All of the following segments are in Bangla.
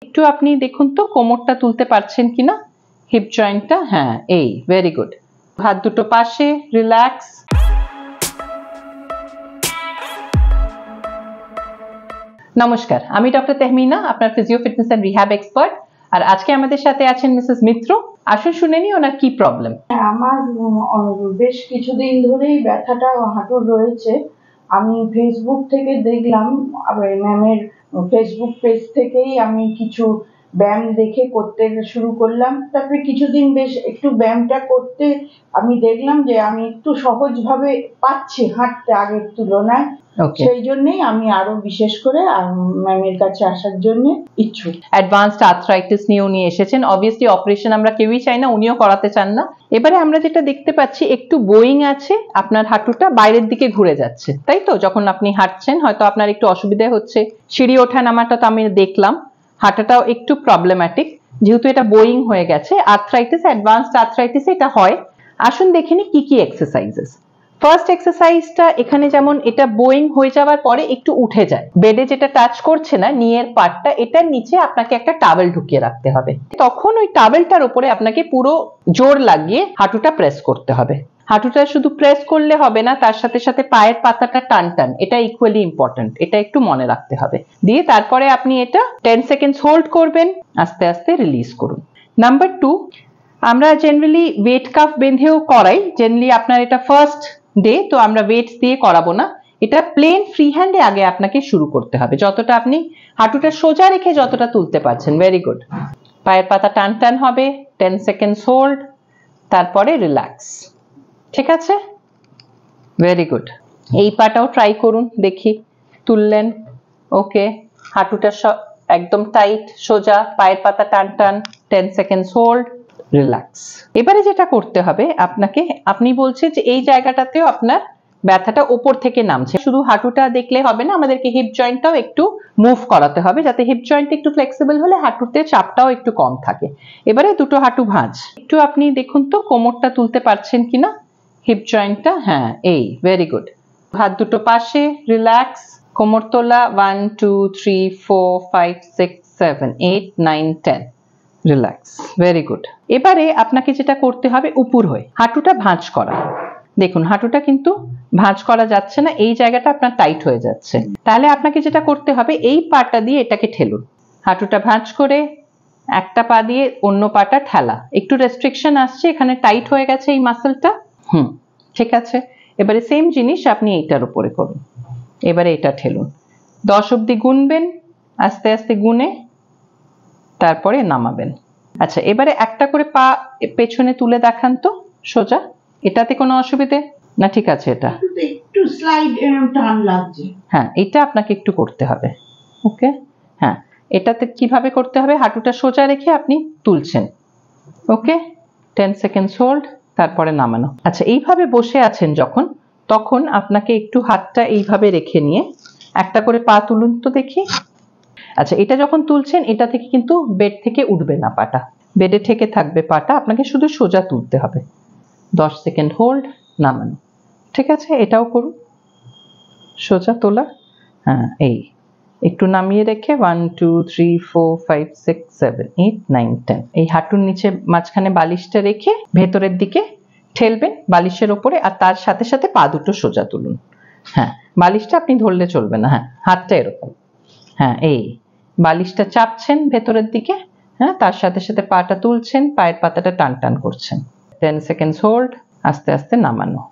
একটু আপনি দেখুন তো কোমরটা তুলতে পারছেন কিনা, হিপ জয়েন্টটা। হ্যাঁ, এই ভেরি গুড। হাত দুটো পাশে, রিল্যাক্স। নমস্কার, আমি ডক্টর তেহমিনা, আপনার physio fitness and rehab expert. আর আজকে আমাদের সাথে আছেন মিসেস মিত্র। আসুন শুনে নি ওনার কি প্রবলেম। আমার বেশ কিছুদিন ধরেই ব্যথাটা হাঁটুর রয়েছে। আমি ফেসবুক থেকে দেখলাম, ম্যামের ফেসবুক পেজ থেকেই আমি কিছু ব্যায়াম দেখে করতে শুরু করলাম। তারপরে কিছুদিন বেশ একটু ব্যায়ামটা করতে আমি দেখলাম যে আমি একটু সহজভাবে পাচ্ছি হাঁটতে আগের তুলনায়। সেই জন্যই আমি আরো বিশেষ করে ম্যামের কাছে আসার জন্য ইচ্ছুক। অ্যাডভান্সড আর্থ্রাইটিস নিয়ে উনি এসেছেন। অবভিয়াসলি অপারেশন আমরা কেউই চাই না, উনিও করাতে চান না। এবারে আমরা যেটা দেখতে পাচ্ছি, একটু বোয়িং আছে, আপনার হাঁটুটা বাইরের দিকে ঘুরে যাচ্ছে, তাই তো? যখন আপনি হাঁটছেন হয়তো আপনার একটু অসুবিধা হচ্ছে, সিঁড়ি ওঠা নামাটা তো আমি দেখলাম, হাঁটাটাও একটু প্রবলেম্যাটিক, যেহেতু এটা বোয়িং হয়ে গেছে। আর্থ্রাইটিস, অ্যাডভান্সড আর্থ্রাইটিস এটা হয়। আসুন দেখিনি কি কি এক্সারসাইজেস। ফার্স্ট এক্সারসাইজটা, এখানে যেমন এটা বোয়িং হয়ে যাওয়ার পরে একটু উঠে যায়, বেডে যেটা টাচ করছে না নিয়ের পার্টটা, এটার নিচে আপনাকে একটা টাওয়েল ঢুকিয়ে রাখতে হবে। তখন ওই টাওয়েলটার উপরে আপনাকে পুরো জোর লাগিয়ে হাঁটুটা প্রেস করতে হবে। হাঁটুটা শুধু প্রেস করলে হবে না, তার সাথে সাথে পায়ের পাতাটা টান টান, এটা ইকুয়ালি ইম্পর্টেন্ট, এটা একটু মনে রাখতে হবে। দিয়ে তারপরে আপনি এটা 10 সেকেন্ডস হোল্ড করবেন, আস্তে আস্তে রিলিজ করুন। নাম্বার 2, আমরা জেনারেলি ওয়েট কাফ বেঁধেও করাই। জেনারেলি আপনার এটা ফার্স্ট ডে, তো আমরা ওয়েটস দিয়ে করাবো না। এটা প্লেন ফ্রি হ্যান্ডে আগে আপনাকে শুরু করতে হবে, যতটা আপনি হাঁটুটা সোজা রেখে যতটা তুলতে পারছেন। Very good. পায়ের পাতা টান টান হবে, 10 সেকেন্ডস হোল্ড, তারপরে রিল্যাক্স। ঠিক আছে, ভেরি গুড। এই পাটাও ট্রাই করুন, দেখি। তুললেন, ওকে, হাঁটুটা একদম টাইট সোজা, পায়ের পাতা টান টান, 10 সেকেন্ডস হোল্ড, রিল্যাক্স। এবারে যেটা করতে হবে আপনাকে, আপনি বলছেন যে এই জায়গাটাতেও আপনার ব্যথাটা উপর থেকে নামছে। শুধু হাঁটুটা দেখলে হবে না, আমাদেরকে হিপ জয়েন্টটাও একটু মুভ করাতে হবে, যাতে হিপ জয়েন্ট একটু ফ্লেক্সিবল হলে হাঁটুতে চাপটাও একটু কম থাকে। এবারে দুটো হাঁটু ভাঁজ, একটু আপনি দেখুন তো কোমরটা তুলতে পারছেন কিনা, হিপ জয়েন্টটা। হ্যাঁ, এই ভেরি গুড। হাত দুটো পাশে, রিল্যাক্স। কোমর তোলা, 1 2 3 4 5 6 7 8 9 10, রিল্যাক্স। Very good. এবারে আপনাকে যেটা করতে হবে, উপর হয়ে হাঁটুটা ভাঁজ করা। দেখুন হাঁটুটা কিন্তু ভাঁজ করা যাচ্ছে না, এই জায়গাটা আপনার টাইট হয়ে যাচ্ছে। তাহলে আপনাকে যেটা করতে হবে, এই পাটা দিয়ে এটাকে ঠেলুন। হাঁটুটা ভাঁজ করে একটা পা দিয়ে অন্য পাটা ঠেলা, একটু রেস্ট্রিকশন আসছে, এখানে টাইট হয়ে গেছে এই মাসলটা। ঠিক আছে। এবারে সেম জিনিস আপনি এইটার উপরে করুন। এবারে এটা ঠেলুন, 10 অব্দি গুনবেন, আস্তে আস্তে গুনে তারপরে নামাবেন। আচ্ছা, এবারে একটা করে পা পেছনে তুলে দেখান তো সোজা। এটাতে কোনো অসুবিধে না? ঠিক আছে, এটা একটু স্লাইড টান লাগছে। হ্যাঁ, এটা আপনাকে একটু করতে হবে। ওকে, হ্যাঁ, এটাতে কিভাবে করতে হবে, হাঁটুটা সোজা রেখে আপনি তুলছেন। ওকে, 10 সেকেন্ডস হোল্ড, তারপরে নামানো। আচ্ছা, এইভাবে বসে আছেন যখন, তখন আপনাকে একটু হাতটা এইভাবে রেখে নিয়ে একটা করে পা তুলুন তো দেখি। আচ্ছা, এটা যখন তুলছেন, এটা থেকে কিন্তু বেড থেকে উঠবে না, পাটা বেডে ঠেকে থাকবে, পাটা আপনাকে শুধু সোজা তুলতে হবে। 10 সেকেন্ড হোল্ড, নামানো। ঠিক আছে, এটাও করুন, সোজা তোলা। হ্যাঁ, এই একটু নামিয়ে রেখে 1 2 3 4 5 6 7 8 9 10, এই হাঁটুর নিচে মাঝখানে বালিশটা রেখে ভেতরের দিকে ঠেলবেন বালিশের ওপরে, আর তার সাথে সাথে পা দুটো সোজা তুলুন। হ্যাঁ, বালিশটা আপনি ধরলে চলবে না, হ্যাঁ, হাতটা এরকম। হ্যাঁ, এই বালিশটা চাপছেন ভেতরের দিকে, হ্যাঁ, তার সাথে সাথে পাটা তুলছেন, পায়ের পাতাটা টান টান করছেন। 10 সেকেন্ডস হোল্ড, আস্তে আস্তে নামানো।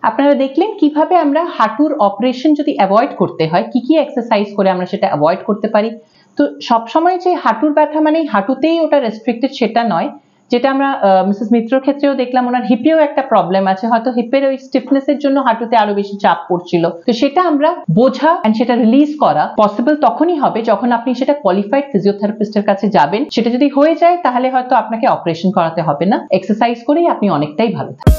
আপনারা দেখলেন কিভাবে আমরা হাঁটুর অপারেশন যদি অ্যাভয়েড করতে হয়, কি কি এক্সারসাইজ করে আমরা সেটা অ্যাভয়েড করতে পারি। তো সবসময় যে হাঁটুর ব্যথা মানে হাঁটুতেই ওটা রেস্ট্রিক্টেড সেটা নয়, যেটা আমরা মিসেস মিত্রর ক্ষেত্রেও দেখলাম, ওনার হিপেও একটা প্রবলেম আছে, হয়তো হিপের ওই স্টিফনেসের জন্য হাঁটুতে আরো বেশি চাপ পড়ছিল। তো সেটা আমরা বোঝা এন্ড সেটা রিলিজ করা পসিবল তখনই হবে যখন আপনি সেটা কোয়ালিফাইড ফিজিওথেরাপিস্টের কাছে যাবেন। সেটা যদি হয়ে যায় তাহলে হয়তো আপনাকে অপারেশন করাতে হবে না, এক্সারসাইজ করেই আপনি অনেকটাই ভালো থাকবেন।